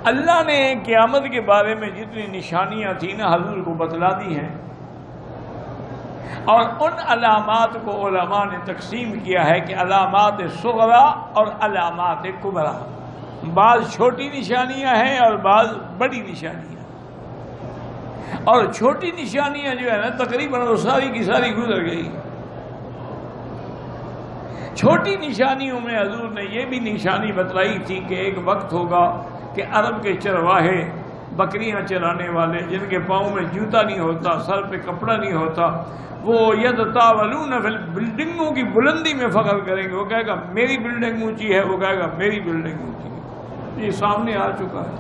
اللہ نے قیامت کے بارے میں جتنی نشانیاں تھیں نا حضور کو بتلا دی ہیں، اور ان علامات کو علماء نے تقسیم کیا ہے کہ علامات صغرا اور علامات کبرا، بعض چھوٹی نشانیاں ہیں اور بعض بڑی نشانیاں، اور چھوٹی نشانیاں جو ہے نا تقریباً وہ ساری کی ساری گزر گئی۔ چھوٹی نشانیوں میں حضور نے یہ بھی نشانی بتلائی تھی کہ ایک وقت ہوگا کہ عرب کے چرواہے، بکریاں چرانے والے جن کے پاؤں میں جوتا نہیں ہوتا، سر پہ کپڑا نہیں ہوتا، وہ یتطاولون فی بلڈنگوں کی بلندی میں فخر کریں گے۔ وہ کہے گا میری بلڈنگ اونچی ہے، وہ کہے گا میری بلڈنگ اونچی ہے۔ یہ سامنے آ چکا ہے۔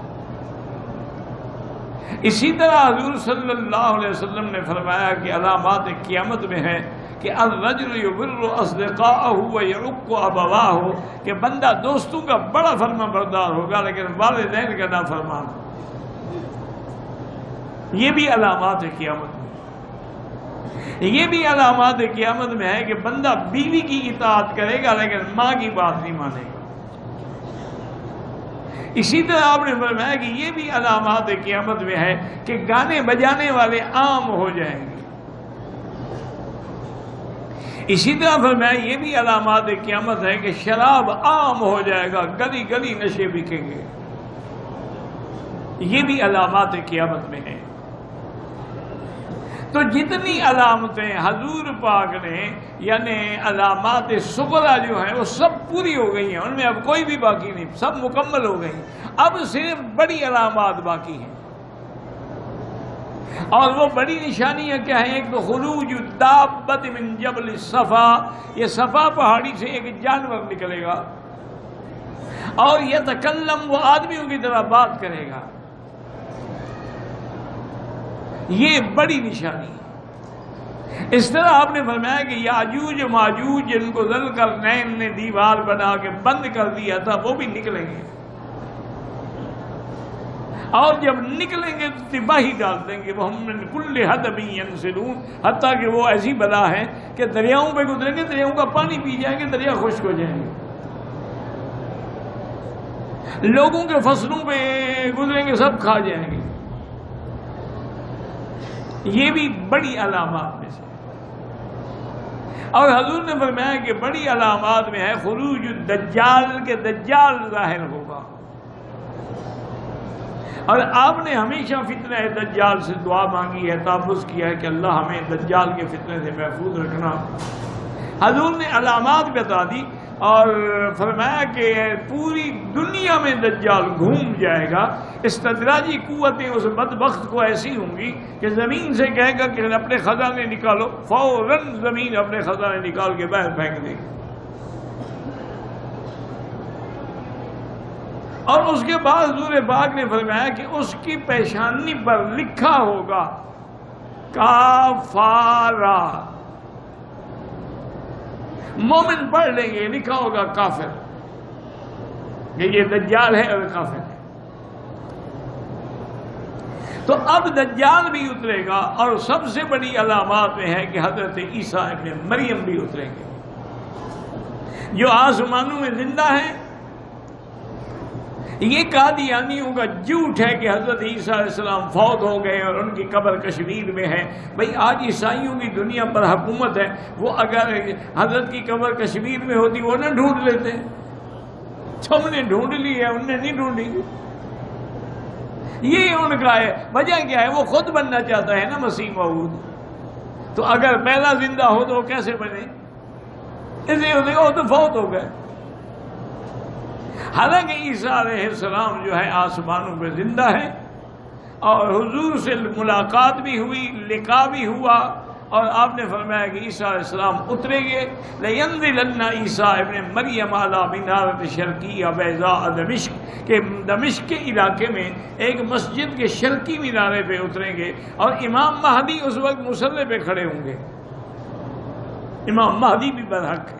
اسی طرح حضور صلی اللہ علیہ وسلم نے فرمایا کہ علامات قیامت میں ہے کہ الرجل یبر اصدقاءہ ویعق ابواہ، کہ بندہ دوستوں کا بڑا فرما بردار ہوگا لیکن والدین کا نافرمان ہوگا۔ یہ بھی علامات قیامت میں، یہ بھی علامات قیامت میں ہے کہ بندہ بیوی کی اطاعت کرے گا لیکن ماں کی بات نہیں مانے گا۔ اسی طرح آپ نے فرمایا کہ یہ بھی علامات قیامت میں ہے کہ گانے بجانے والے عام ہو جائیں گے۔ اسی طرح فرمایا یہ بھی علامات قیامت ہے کہ شراب عام ہو جائے گا، گلی گلی نشے بکیں گے۔ یہ بھی علامات قیامت میں ہے۔ تو جتنی علامتیں حضور پاک نے یعنی علامات صغرا جو ہیں وہ سب پوری ہو گئی ہیں، ان میں اب کوئی بھی باقی نہیں، سب مکمل ہو گئی۔ اب صرف بڑی علامات باقی ہیں، اور وہ بڑی نشانیاں کیا ہیں؟ ایک تو خروج الدابۃ من جبل الصفا، یہ صفا پہاڑی سے ایک جانور نکلے گا اور یتکلم، وہ آدمیوں کی طرح بات کرے گا۔ یہ بڑی نشانی ہے۔ اس طرح آپ نے فرمایا کہ یاجوج ماجوج جن کو ذوالقرنین نے دیوار بنا کے بند کر دیا تھا وہ بھی نکلیں گے، اور جب نکلیں گے تو تباہی ڈال دیں گے۔ وہ ہم من کل حدب ینسلون، حتیٰ کہ وہ ایسی بلا ہے کہ دریاؤں پہ گزریں گے، دریاؤں کا پانی پی جائیں گے، دریا خشک ہو جائیں گے۔ لوگوں کے فصلوں پہ گزریں گے، سب کھا جائیں گے۔ یہ بھی بڑی علامات میں سے۔ اور حضور نے فرمایا کہ بڑی علامات میں ہے خروج الدجال، کے دجال ظاہر ہوگا۔ اور آپ نے ہمیشہ فتنہ دجال سے دعا مانگی ہے، تحفظ کیا ہے کہ اللہ ہمیں دجال کے فتنے سے محفوظ رکھنا۔ حضور نے علامات بتا دی اور فرمایا کہ پوری دنیا میں دجال گھوم جائے گا۔ استدراجی قوتیں اس بدبخت کو ایسی ہوں گی کہ زمین سے کہے گا کہ اپنے خزانے نکالو، فوراً زمین اپنے خزانے نکال کے باہر پھینک دے گی۔ اور اس کے بعد حضور پاک نے فرمایا کہ اس کی پیشانی پر لکھا ہوگا کافارا، مومن پڑھ لیں گے لکھا ہوگا کافر، کہ یہ دجال ہے اور کافر ہے۔ تو اب دجال بھی اترے گا، اور سب سے بڑی علامات میں ہے کہ حضرت عیسیٰ ابن مریم بھی اتریں گے، جو آسمانوں میں زندہ ہیں۔ یہ قادیانیوں کا جھوٹ ہے کہ حضرت عیسیٰ علیہ السلام فوت ہو گئے اور ان کی قبر کشمیر میں ہے۔ بھئی آج عیسائیوں کی دنیا پر حکومت ہے، وہ اگر حضرت کی قبر کشمیر میں ہوتی وہ نہ ڈھونڈ لیتے، ہم نے ڈھونڈ لی ہے، انہوں نے نہیں ڈھونڈی۔ یہ ان کا ہے۔ وجہ کیا ہے؟ وہ خود بننا چاہتا ہے نا مسیح موعود، تو اگر پہلا زندہ ہو تو وہ کیسے بنے؟ اس لیے وہ تو فوت ہو گئے۔ حالانکہ عیسیٰ علیہ السلام جو ہے آسمانوں پہ زندہ ہے، اور حضور سے ملاقات بھی ہوئی، لقاء بھی ہوا، اور آپ نے فرمایا کہ عیسیٰ علیہ السلام اتریں گے۔ لَيَنزِلَنَّ عیسیٰ ابن مریم علی منارۃ شرقیہ بیضاء دمشق، کہ دمشق کے علاقے میں ایک مسجد کے شرقی مینارے پہ اتریں گے، اور امام مہدی اس وقت مصلی پہ کھڑے ہوں گے۔ امام مہدی بھی برحق ہے،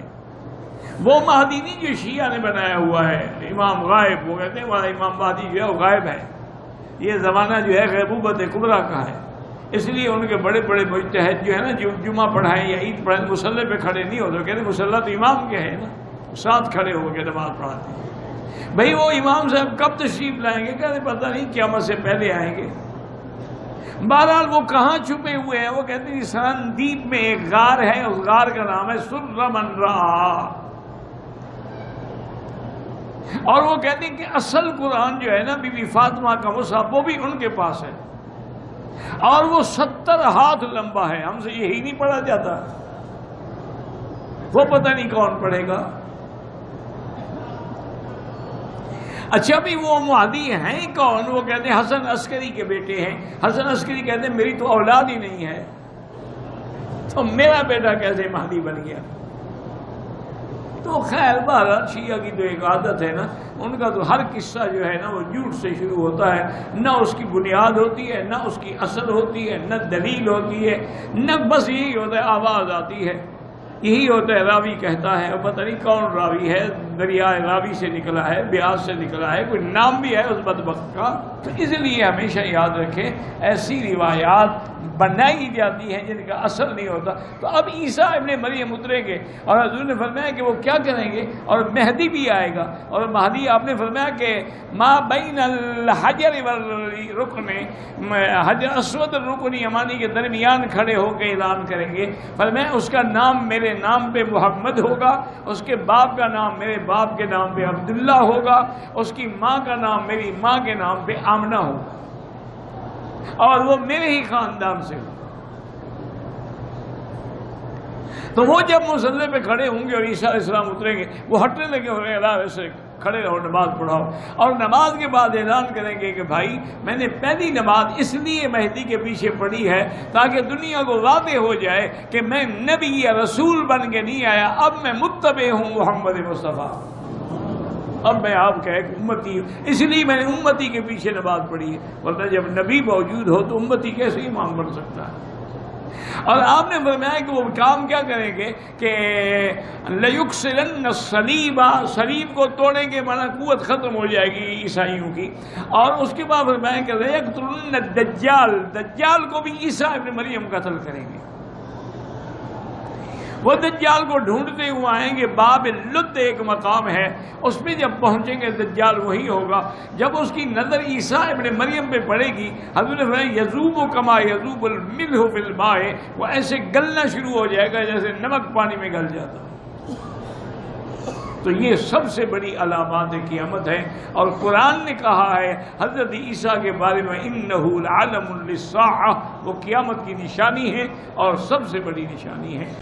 وہ مہدی نہیں جو شیعہ نے بنایا ہوا ہے، امام غائب، وہ کہتے ہیں ہمارا امام مہدی جو ہے وہ غائب ہے۔ یہ زمانہ جو ہے غیبوبت کبریٰ کا ہے، اس لیے ان کے بڑے بڑے مجتہد جو ہے نا جمعہ پڑھائیں یا عید پڑھائیں مصلی پہ کھڑے نہیں ہوتے، کہتے ہیں مصلی تو امام کے ہے نا، ساتھ کھڑے ہو کے نماز پڑھاتے ہیں۔ بھئی وہ امام صاحب کب تشریف لائیں گے؟ کہتے پتہ نہیں، قیامت سے پہلے آئیں گے۔ بہرحال وہ کہاں چھپے ہوئے ہیں؟ وہ کہتے ہیں سرندیپ میں ایک غار ہے، اس غار کا نام ہے سرمن را، اور وہ کہتے ہیں کہ اصل قرآن جو ہے نا بی بی فاطمہ کا مصحف وہ بھی ان کے پاس ہے، اور وہ 70 ہاتھ لمبا ہے، ہم سے یہی نہیں پڑھا جاتا، وہ پتہ نہیں کون پڑھے گا۔ اچھا بھی وہ مہدی ہیں کون؟ وہ کہتے ہیں حسن عسکری کے بیٹے ہیں۔ حسن عسکری کہتے ہیں میری تو اولاد ہی نہیں ہے، تو میرا بیٹا کیسے مہدی بن گیا؟ تو خیر بہرحال شیعہ کی تو ایک عادت ہے نا، ان کا تو ہر قصہ جو ہے نا وہ جھوٹ سے شروع ہوتا ہے، نہ اس کی بنیاد ہوتی ہے، نہ اس کی اصل ہوتی ہے، نہ دلیل ہوتی ہے، نہ بس یہی ہوتا ہے آواز آتی ہے، یہی ہوتا ہے راوی کہتا ہے، اور پتہ نہیں کون راوی ہے، دریائے راوی سے نکلا ہے، بیاس سے نکلا ہے، کوئی نام بھی ہے اس بدبخت کا۔ تو اس لیے ہمیشہ یاد رکھیں ایسی روایات بنائی جاتی ہیں جن کا اصل نہیں ہوتا۔ تو اب عیسیٰ ابن مریم اتریں گے، اور حضور نے فرمایا کہ وہ کیا کریں گے، اور مہدی بھی آئے گا، اور مہدی آپ نے فرمایا کہ ما بین الحجر والرکن، حجر اسود اور رکن یمانی کے درمیان کھڑے ہو کے اعلان کریں گے، فرمایا اس کا نام میرے نام پہ محمد ہوگا، اس کے باپ کا نام میرے باپ کے نام پہ عبداللہ ہوگا، اس کی ماں کا نام میری ماں کے نام پہ آمنہ ہوگا، اور وہ میرے ہی خاندان سے ہو۔ تو وہ جب مصلی پہ کھڑے ہوں گے اور عیسیٰ علیہ السلام اتریں گے، وہ ہٹنے لگے ہو گے، ویسے کھڑے رہو نماز پڑھاؤ، اور نماز کے بعد اعلان کریں گے کہ بھائی میں نے پہلی نماز اس لیے مہدی کے پیچھے پڑھی ہے تاکہ دنیا کو واضح ہو جائے کہ میں نبی یا رسول بن کے نہیں آیا، اب میں متبع ہوں محمد مصطفیٰ، اب میں آپ کا ایک امتی ہوں، اس لیے میں نے امتی کے پیچھے نماز پڑھی ہے، ورنہ جب نبی موجود ہو تو امتی کیسے امام بن سکتا ہے؟ اور آپ نے فرمایا کہ وہ کام کیا کریں گے کہ لَيُكْسِرَنَّ الصَّلِيبَ، صلیب کو توڑیں گے، مانا قوت ختم ہو جائے گی عیسائیوں کی، اور اس کے بعد فرمایا کہ لَيَقْتُلُنَّ الدَّجَّالَ، دجال کو بھی عیسیٰ ابن مریم قتل کریں گے۔ وہ دجال کو ڈھونڈتے ہوئے آئیں گے، باب لد ایک مقام ہے، اس پہ جب پہنچیں گے دجال وہی ہوگا، جب اس کی نظر عیسیٰ ابن مریم پہ پڑے گی، حضور نے فرمایا یذوب کما یذوب الملح فی الماء، وہ ایسے گلنا شروع ہو جائے گا جیسے نمک پانی میں گل جاتا ہے۔ تو یہ سب سے بڑی علامات قیامت ہے، اور قرآن نے کہا ہے حضرت عیسیٰ کے بارے میں انہ لعلم للساعہ، وہ قیامت کی نشانی ہے اور سب سے بڑی نشانی ہے۔